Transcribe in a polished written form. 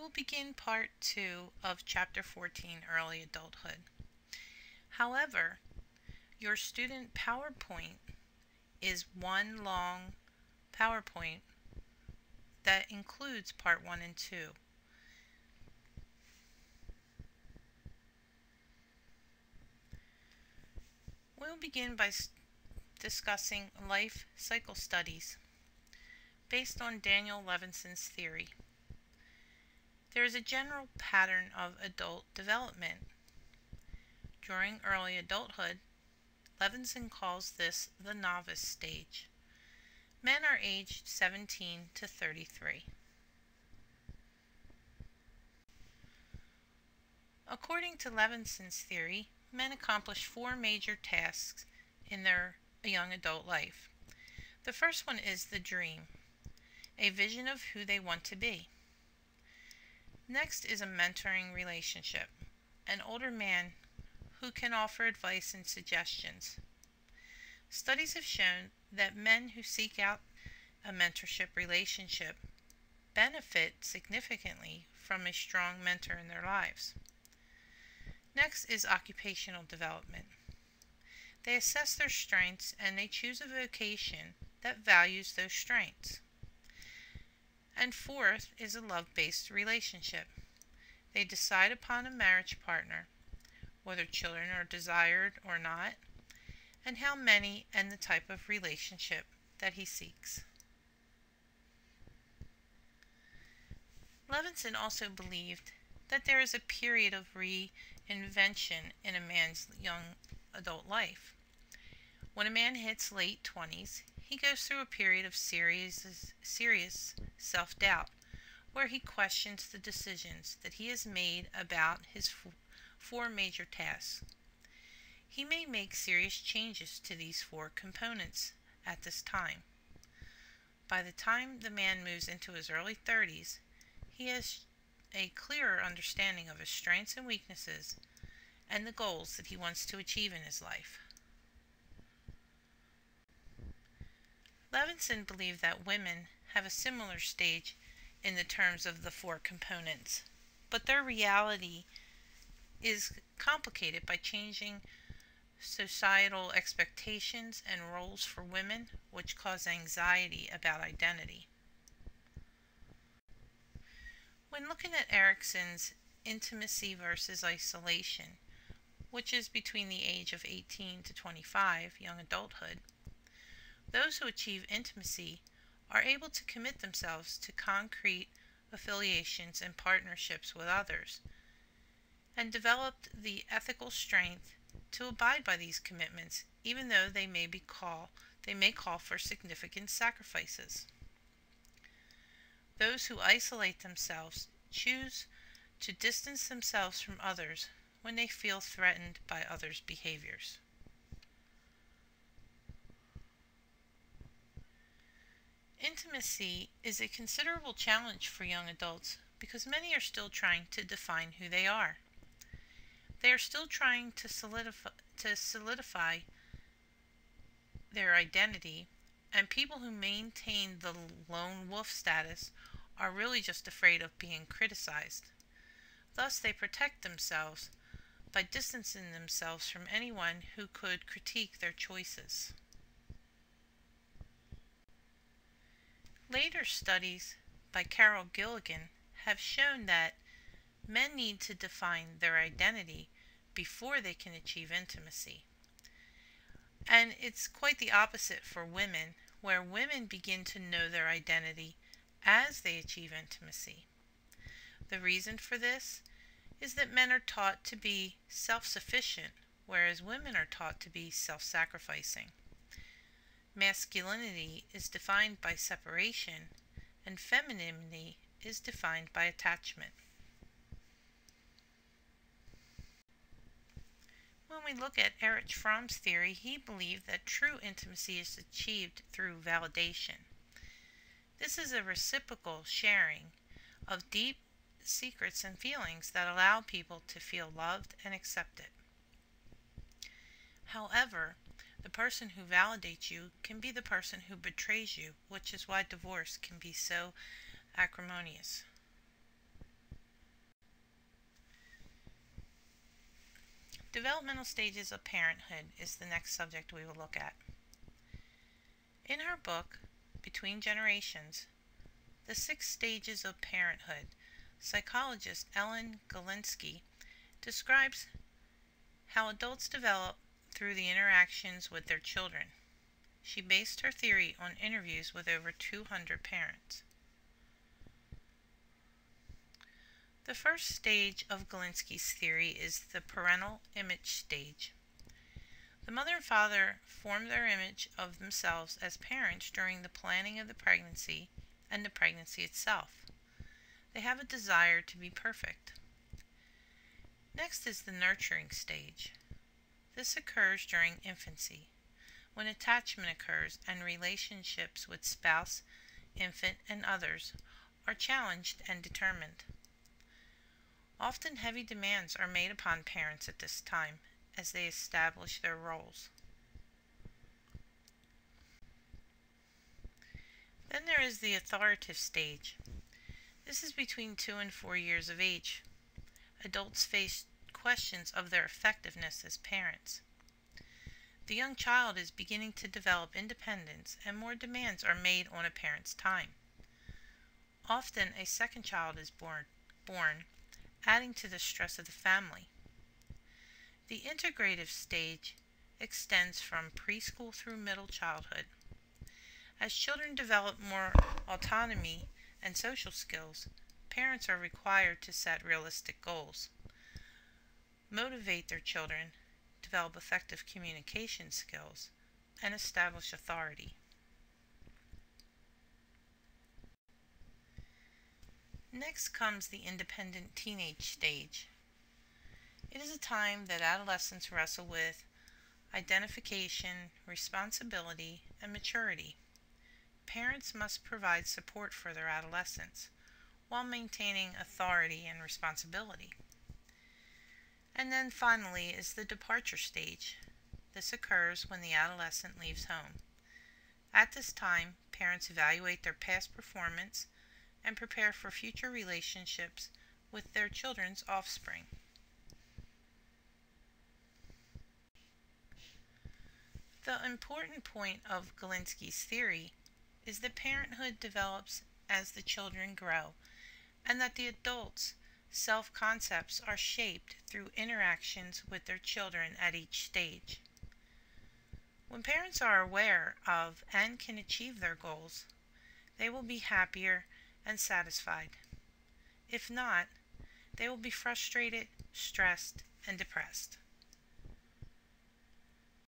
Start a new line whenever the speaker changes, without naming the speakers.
will begin part 2 of Chapter 14, Early Adulthood. However, your student PowerPoint is one long PowerPoint that includes part 1 and 2. We'll begin by discussing life cycle studies based on Daniel Levinson's theory. There is a general pattern of adult development. During early adulthood, Levinson calls this the novice stage. Men are aged 17 to 33. According to Levinson's theory, men accomplish 4 major tasks in their young adult life. The first one is the dream, a vision of who they want to be. Next is a mentoring relationship, an older man who can offer advice and suggestions. Studies have shown that men who seek out a mentorship relationship benefit significantly from a strong mentor in their lives. Next is occupational development. They assess their strengths and they choose a vocation that values those strengths. And fourth is a love-based relationship. They decide upon a marriage partner, whether children are desired or not, and how many and the type of relationship that he seeks. Levinson also believed that there is a period of reinvention in a man's young adult life. When a man hits late 20s, he goes through a period of serious self-doubt, where he questions the decisions that he has made about his 4 major tasks. He may make serious changes to these 4 components at this time. By the time the man moves into his early 30s, he has a clearer understanding of his strengths and weaknesses and the goals that he wants to achieve in his life. Levinson believed that women have a similar stage in the terms of the 4 components, but their reality is complicated by changing societal expectations and roles for women, which cause anxiety about identity. When looking at Erikson's intimacy versus isolation, which is between the age of 18 to 25, young adulthood, those who achieve intimacy are able to commit themselves to concrete affiliations and partnerships with others, and developed the ethical strength to abide by these commitments, even though they may call for significant sacrifices. Those who isolate themselves choose to distance themselves from others when they feel threatened by others' behaviors. Intimacy is a considerable challenge for young adults because many are still trying to define who they are. They are still trying to solidify their identity, and people who maintain the lone wolf status are really just afraid of being criticized. Thus, they protect themselves by distancing themselves from anyone who could critique their choices. Later studies by Carol Gilligan have shown that men need to define their identity before they can achieve intimacy. And it's quite the opposite for women, where women begin to know their identity as they achieve intimacy. The reason for this is that men are taught to be self-sufficient, whereas women are taught to be self-sacrificing. Masculinity is defined by separation, and femininity is defined by attachment. When we look at Erich Fromm's theory, he believed that true intimacy is achieved through validation. This is a reciprocal sharing of deep secrets and feelings that allow people to feel loved and accepted. However, the person who validates you can be the person who betrays you, which is why divorce can be so acrimonious. Developmental stages of parenthood is the next subject we will look at. In her book, Between Generations, The 6 Stages of Parenthood, psychologist Ellen Galinsky describes how adults develop through the interactions with their children. She based her theory on interviews with over 200 parents. The first stage of Galinsky's theory is the parental image stage. The mother and father form their image of themselves as parents during the planning of the pregnancy and the pregnancy itself. They have a desire to be perfect. Next is the nurturing stage. This occurs during infancy, when attachment occurs and relationships with spouse, infant, and others are challenged and determined. Often heavy demands are made upon parents at this time as they establish their roles. Then there is the authoritative stage. This is between 2 and 4 years of age. Adults face questions of their effectiveness as parents. The young child is beginning to develop independence and more demands are made on a parent's time. Often a second child is born, adding to the stress of the family. The integrative stage extends from preschool through middle childhood. As children develop more autonomy and social skills, parents are required to set realistic goals, motivate their children, develop effective communication skills, and establish authority. Next comes the independent teenage stage. It is a time that adolescents wrestle with identification, responsibility, and maturity. Parents must provide support for their adolescents while maintaining authority and responsibility. And then finally is the departure stage. This occurs when the adolescent leaves home. At this time, parents evaluate their past performance and prepare for future relationships with their children's offspring. The important point of Galinsky's theory is that parenthood develops as the children grow, and that the adults' self-concepts are shaped through interactions with their children at each stage. When parents are aware of and can achieve their goals, they will be happier and satisfied. If not, they will be frustrated, stressed, and depressed.